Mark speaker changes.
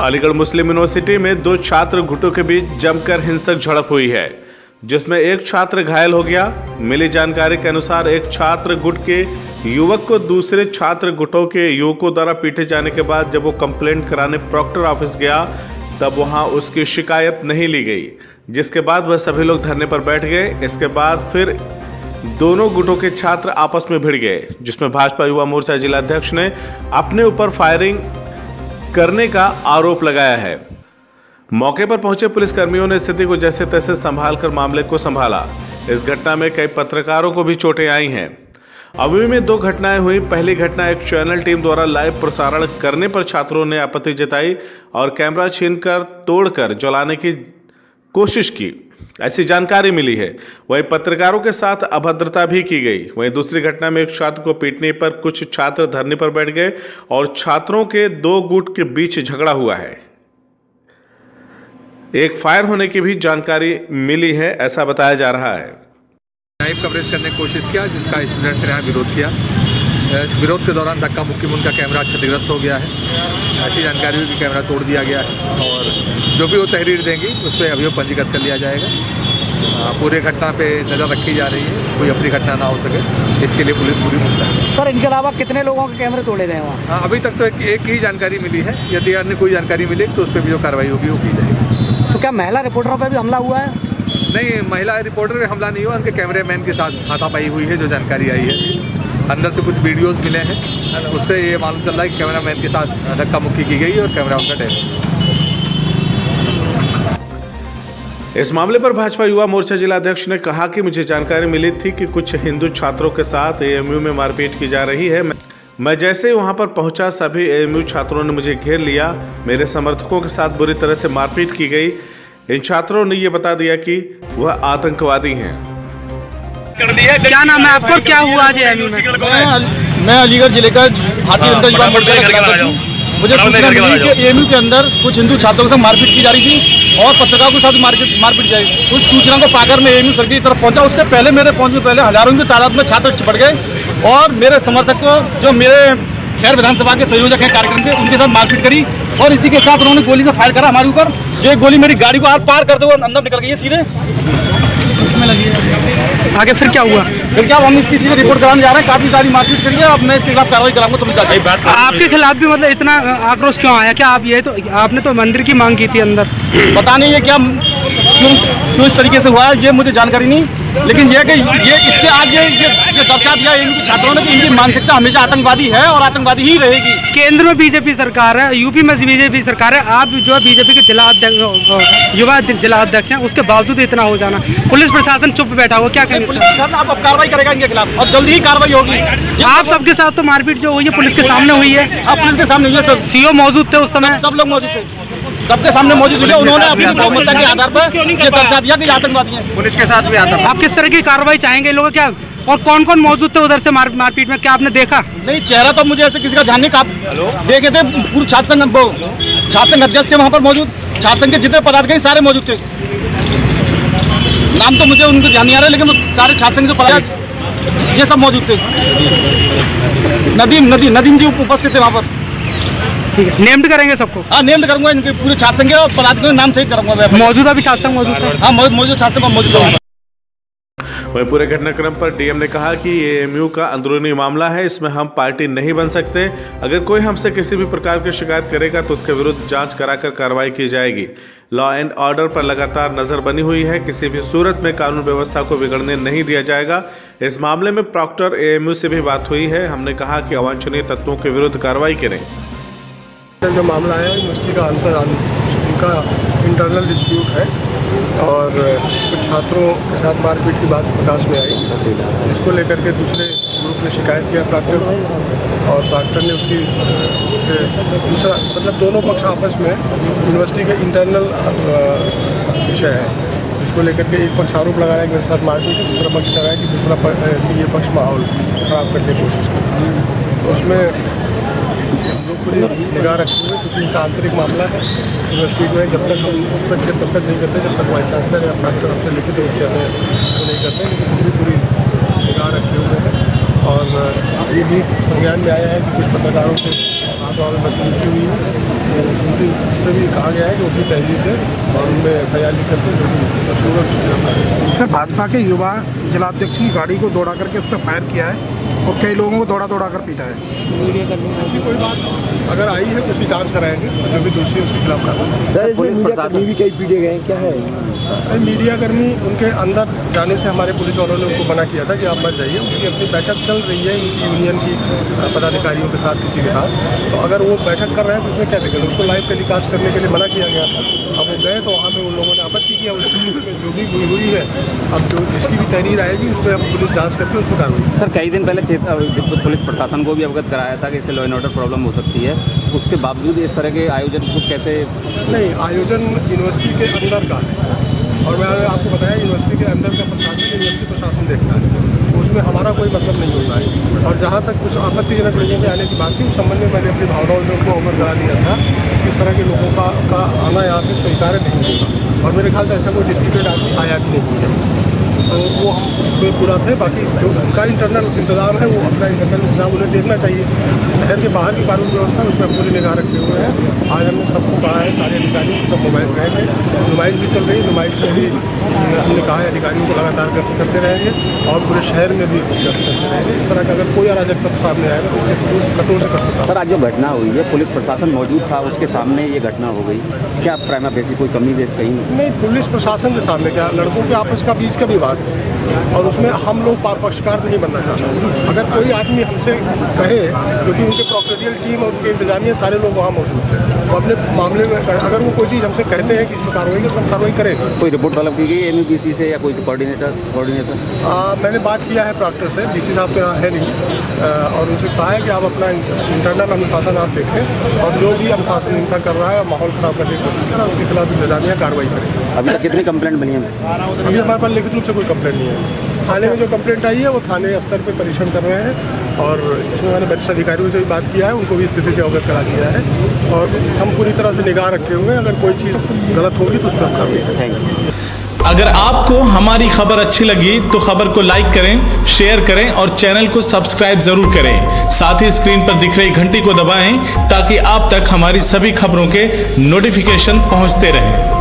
Speaker 1: अलीगढ़ मुस्लिम university में दो छात्र गुटों के बीच जमकर हिंसक झड़प हुई है, जिसमें एक छात्र घायल हो गया। मिली जानकारी के अनुसार एक छात्र गुट के युवक को दूसरे छात्र गुटों के युवकों द्वारा पीटे जाने के बाद जब वो कंप्लेंट कराने प्रॉक्टर ऑफिस गया तब वहां उसकी शिकायत नहीं ली गई, जिसके बाद वह सभी लोग धरने पर बैठ गए। इसके बाद फिर दोनों गुटों के छात्र आपस में भिड़ गए, जिसमें भाजपा युवा मोर्चा जिलाध्यक्ष ने अपने ऊपर फायरिंग करने का आरोप लगाया है। मौके पर पहुंचे पुलिसकर्मियों ने स्थिति को जैसे तैसे संभालकर मामले को संभाला। इस घटना में कई पत्रकारों को भी चोटें आई हैं। अभी में दो घटनाएं हुई। पहली घटना एक चैनल टीम द्वारा लाइव प्रसारण करने पर छात्रों ने आपत्ति जताई और कैमरा छीनकर तोड़कर जलाने की कोशिश की, ऐसी जानकारी मिली है। वहीं पत्रकारों के साथ अभद्रता भी की गई। वहीं दूसरी घटना में एक छात्र को पीटने पर कुछ छात्र धरने पर बैठ गए और छात्रों के दो गुट के बीच झगड़ा हुआ है। एक फायर होने की भी जानकारी मिली है, ऐसा बताया जा रहा है।
Speaker 2: लाइव कवरेज करने की कोशिश किया, जिसका स्टूडेंट्स ने यहाँ विरोध किया। इस विरोध के दौरान धक्का मुक्की में उनका कैमरा क्षतिग्रस्त हो गया है। ऐसी जानकारी हुई कि कैमरा तोड़ दिया गया है और जो भी वो तहरीर देंगी उस पर अभियोग पंजीकृत कर लिया जाएगा। पूरे घटना पे नज़र रखी जा रही है, कोई अपनी घटना ना हो सके, इसके लिए पुलिस पूरी मुस्तैद है।
Speaker 3: सर, इनके अलावा कितने लोगों के कैमरे तोड़े गए वहाँ?
Speaker 2: हाँ, अभी तक तो एक ही जानकारी मिली है। यदि अन्य कोई जानकारी मिले तो उस पर भी जो कार्रवाई होगी वो की जाएगी।
Speaker 3: तो क्या महिला रिपोर्टरों पर भी हमला हुआ है?
Speaker 2: नहीं, महिला रिपोर्टर पे हमला नहीं हुआ। उनके कैमरामैन के साथ हाथापाई हुई है, जो जानकारी आई है। अंदर से कुछ वीडियोस मिले हैं, उससे ये मालूम चल रहा है कि कैमरामैन के साथ धक्का मुक्की की गई और कैमरा उनका डैमेज।
Speaker 1: इस मामले पर भाजपा युवा मोर्चा जिलाध्यक्ष ने कहा कि मुझे जानकारी मिली थी कि कुछ हिंदू छात्रों के साथ एएमयू में मारपीट की जा रही है। मैं जैसे ही वहां पर पहुंचा सभी एएमयू छात्रों ने मुझे घेर लिया। मेरे समर्थकों के साथ बुरी तरह से मारपीट की गई। इन छात्रों ने ये बता दिया कि वह आतंकवादी हैं।
Speaker 3: क्या नाम है आपको, क्या हुआ आज एएमयू में?
Speaker 4: मैं अलीगढ़ जिले का भारतीय जनता युवा मोर्चा का सदस्य हूँ। मुझे सूचना मिली कि एएमयू के अंदर कुछ हिंदू छात्रों के साथ मारपीट की जा रही थी और पत्रकारों के साथ मारपीट की जा रही थी। उस सूचना को पाकर मैं एएमयू सर्किट की तरफ पहुंचा। उससे पहले मेरे पहुंचने से पहले हजारों की तादाद में छात्र चिपट गए और मेरे समर्थक को, जो मेरे खैर विधानसभा के संयोजक हैं कार्यक्रम के, उनके साथ मारपीट करी और इसी के साथ उन्होंने गोली से फायर करा हमारे ऊपर। जो एक गोली मेरी गाड़ी को आर पार करते हुए अंदर निकल गई है सीधे में लगी है। आगे फिर क्या हुआ? फिर क्या, हम इसकी सीधे रिपोर्ट कराने जा रहे हैं। काफी सारी मारपीट करिए, अब मैं इसके खिलाफ कार्रवाई कराऊंगा। तुम
Speaker 3: आपके खिलाफ भी मतलब इतना आक्रोश क्यों आया? क्या आप ये तो आपने तो मंदिर की मांग की थी अंदर,
Speaker 4: पता नहीं है क्या क्यों इस तरीके से हुआ है, ये मुझे जानकारी नहीं। लेकिन ये कि ये इससे आज ये दर्शा दिया इनके छात्रों ने कि इनकी मानसिकता हमेशा आतंकवादी है और आतंकवादी ही रहेगी।
Speaker 3: केंद्र में बीजेपी सरकार है, यूपी में बीजेपी सरकार है, आप जो है बीजेपी के जिला अध्यक्ष, युवा जिला अध्यक्ष हैं, उसके बावजूद इतना हो जाना, पुलिस प्रशासन चुप बैठा हुआ, क्या करें?
Speaker 4: पुलिस प्रशासन अब कार्रवाई करेगा इनके खिलाफ और जल्दी ही कार्रवाई होगी।
Speaker 3: आप सबके साथ तो मारपीट जो हुई है पुलिस के सामने हुई है?
Speaker 4: अब पुलिस के सामने हुई है, सब
Speaker 3: सीओ मौजूद थे उस समय,
Speaker 4: सब लोग मौजूद थे, सबके सामने मौजूद हुए। उन्होंने अपनी बहुमत के आधार पर ये दर्शा दिया कि आतंकवादी हैं।
Speaker 3: पुलिस के साथ भी आता। आप किस तरह की कार्रवाई चाहेंगे लोगों, क्या और कौन कौन मौजूद थे उधर से मारपीट में, क्या आपने देखा?
Speaker 4: नहीं, चेहरा तो मुझे ऐसे किसी का ध्यान नहीं। आप देखे थे पूरे छात्र संघ अध्यक्ष थे वहाँ पर मौजूद, छात्र संघ के जितने पदाधिकारी सारे मौजूद थे। नाम तो मुझे उनके ध्यान नहीं आ रहा, लेकिन वो सारे छात्र संघ के पदाधिकारी ये सब मौजूद थे। नदीम जी उपस्थित थे वहाँ पर।
Speaker 3: ठीक है, नेम्ड करेंगे सबको?
Speaker 4: हाँ, नेम्ड करूंगा, इनके पूरे छात्र संघ और पदाधिकारी नाम सही करूंगा।
Speaker 3: मौजूदा भी छात्र संघ मौजूद है?
Speaker 4: हाँ, मौजूद छात्र संघ मौजूद है।
Speaker 1: वहीं पूरे घटनाक्रम पर डीएम ने कहा कि एएमयू का अंदरूनी मामला है, इसमें हम पार्टी नहीं बन सकते। अगर कोई हमसे किसी भी प्रकार की शिकायत करेगा तो उसके विरुद्ध जांच कराकर कार्रवाई की जाएगी। लॉ एंड ऑर्डर पर लगातार नजर बनी हुई है, किसी भी सूरत में कानून व्यवस्था को बिगड़ने नहीं दिया जाएगा। इस मामले में प्रॉक्टर एएमयू से भी बात हुई है। हमने कहा कि अवांछनीय तत्वों के विरुद्ध कार्रवाई करें।
Speaker 5: जो मामला है यूनिवर्सिटी का उनका इंटरनल डिस्प्यूट है और कुछ छात्रों के साथ मारपीट की बात प्रकाश में आई, इसको लेकर के दूसरे ग्रुप ने शिकायत किया प्रॉक्टर को और प्रॉक्टर ने उसके दूसरा मतलब दोनों पक्ष आपस में यूनिवर्सिटी के इंटरनल विषय है, इसको लेकर के एक पक्ष आरोप लगाया कि मेरे साथ मारपीट है, दूसरा पक्ष लगाया कि कि ये पक्ष माहौल खराब करने की कोशिश की। तो उसमें पूरी निगाह रखते हुए, क्योंकि इनका आंतरिक मामला है यूनिवर्सिटी में, जब तक हम उस पर तब तक नहीं करते जब तक वाइस चांसलर या प्रॉक्टर हमसे लिखित रूप से हमें तो नहीं करते, लेकिन पूरी निगाह रखे हुए हैं। और ये भी संज्ञान में आया है कि कुछ पत्रकारों से हाथ में बदसलूकी हुई है, उनसे भी कहा गया है कि उसकी तहरीर है और उनमें FIR लिख करके जो भी
Speaker 6: सर भाजपा के युवा जिलाध्यक्ष की गाड़ी को दौड़ा करके उस पर फायर किया है और कई लोगों को दौड़ा कर पीटा है।
Speaker 5: ऐसी कोई बात अगर आई है तो उसकी जांच कराएंगे और जो भी दोषी है उसके खिलाफ कार्रवाई।
Speaker 7: पुलिस प्रशासन भी कई पीटे गए, क्या है?
Speaker 5: मीडियाकर्मी उनके अंदर जाने से हमारे पुलिस वालों ने उनको मना किया था कि आप मत जाइए, उनकी अपनी बैठक चल रही है इनकी यूनियन की पदाधिकारियों के साथ किसी के साथ, तो अगर वो बैठक कर रहे हैं तो उसमें क्या दिक्कत है, उसको लाइव टेलीकास्ट करने के लिए मना किया गया था। अब वो गए तो वहाँ पे उन लोगों ने आपत्ति किया, उसमें जो भी हुई है अब जो जिसकी भी तहरीर आएगी उसमें अब पुलिस जाँच करके उसमें कार्रवाई।
Speaker 7: सर कई दिन पहले पुलिस प्रशासन को भी अवगत कराया था कि इससे लॉ एंड ऑर्डर प्रॉब्लम हो सकती है, उसके बावजूद इस तरह के आयोजन को कैसे?
Speaker 5: नहीं, आयोजन यूनिवर्सिटी के अंदर का है और मैंने आपको बताया यूनिवर्सिटी के अंदर का प्रशासन यूनिवर्सिटी प्रशासन देखता है, तो उसमें हमारा कोई मतलब नहीं होता है। और जहाँ तक कुछ आपत्तिजनक लोगों के आने की बात थी उस संबंध में मैंने अपनी भावनाओं से उनको अवगत करा दिया था। इस तरह के लोगों का आना यहाँ से स्वीकार्य नहीं होगा और मेरे ख्याल से ऐसा कोई डिस्प्यूटेड आदमी आया भी नहीं है, तो वो हम उसमें पूरा थे। बाकी जो उनका इंटरनल इंतजाम है वो अपना इंटरनल इंतजाम उन्हें देखना चाहिए। शहर के बाहर की कानून व्यवस्था उसमें पूरी निगाह रखे हुए हैं। आज हमने सबको कहा है, सारे अधिकारियों सब मोबाइल रहेंगे, नुमाइश भी चल रही है, नुमाइश में भी हमने कहा है अधिकारियों को लगातार गश्त करते रहेंगे और पूरे शहर में भी गश्त करते रहेंगे। इस तरह का अगर कोई अराजक तत्व सामने आएगा तो उसके कठोर से कठोर।
Speaker 7: सर आज जो घटना हुई है पुलिस प्रशासन मौजूद था, उसके सामने ये घटना हो गई, क्या प्राइमा फेसी कोई कमी बेस कहीं?
Speaker 5: नहीं, पुलिस प्रशासन के सामने क्या, लड़कों के आपस का बीच का विवाद है और उसमें हम लोग पक्षकार नहीं बनना चाहते। अगर कोई आदमी हमसे कहे, क्योंकि उनके प्रोक्योरियल टीम और उनके इंतजामिया सारे लोग वहाँ मौजूद हैं, वो अपने मामले में अगर वो कोई चीज़ हमसे कहते हैं कि इसमें कार्रवाई की तो हम कार्रवाई करें।
Speaker 7: कोई रिपोर्ट तलब की गई MUPC से या कोई कोऑर्डिनेटर?
Speaker 5: मैंने बात किया है प्रॉक्टर से, DC साहब तो यहाँ है नहीं, और उनसे कहा है कि आप अपना इंटरनल अनुशासन आप देखें और जो भी अनुशासन इनका कर रहा है माहौल खराब करने की कोशिश कर रहा है उसके खिलाफ इंतजामिया कार्रवाई करें।
Speaker 7: अभी तक कितनी कंप्लेंट बनी है?
Speaker 5: अभी हमारे पास लिखित रूप से कोई कंप्लेंट नहीं है। थाने में जो कंप्लेंट आई है वो थाने स्तर पे परीक्षण कर रहे हैं और इसमें मैंने वरिष्ठ अधिकारियों से भी बात किया है, उनको भी स्थिति से अवगत करा दिया है और हम पूरी तरह से निगाह रखे हुए हैं। अगर कोई चीज़ गलत होगी तो उस पर कार्रवाई करेंगे।
Speaker 1: अगर आपको हमारी खबर अच्छी लगी तो खबर को लाइक करें, शेयर करें और चैनल को सब्सक्राइब जरूर करें। साथ ही स्क्रीन पर दिख रही घंटी को दबाएं ताकि आप तक हमारी सभी खबरों के नोटिफिकेशन पहुंचते रहें।